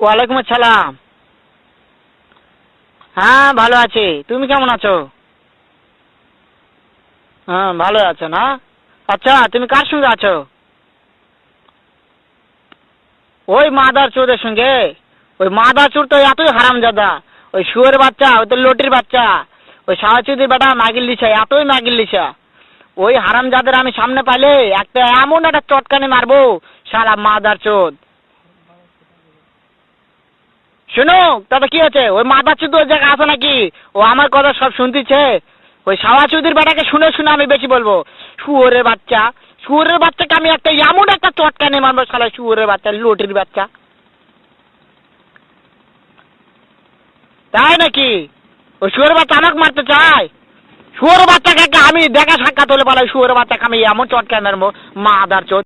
ওয়ালাইকুম আসসালাম। হ্যাঁ ভালো আছি, তুমি কেমন আছো? হ্যাঁ ভালো আছো না? আচ্ছা তুমি কার সঙ্গে আছো? ওই মাদার চোরের সঙ্গে। ওই মাদার চোর তো এতই হারামজাদা। ওই শুয়োর বাচ্চা, ওই তো লটির বাচ্চা, ওই সাহাচুদির বেটা মাগির লিসা, এতই মাগির লিসা। ওই হারামজাদের আমি সামনে পাইলে একটা এমন একটা চটকানি মারবো, শালা মাদার চোদ। শুনো, তবে কি আছে? ওই মাদার চোদ ওই জায়গায় আছে নাকি? ও আমার কথা সব শুনতেছে। ওই সাহাচুদির বেটাকে শুনে শুনে আমি বেশি বলবো। শুয়োরের বাচ্চা, শুয়োরের বাচ্চাকে আমি একটা এমন একটা চটকানি মারবো, শালা শুয়োরের বাচ্চা, লটির বাচ্চা। তাই নাকি? ওই শুয়োরের বাচ্চা আমাকে মারতে চায়? শুয়োরের বাচ্চাকে আমি দেখা সাক্ষাৎ হলে বলে শুয়োরের বাচ্চাকে আমি এমন চটকানি মারবো, মাদার চোদ।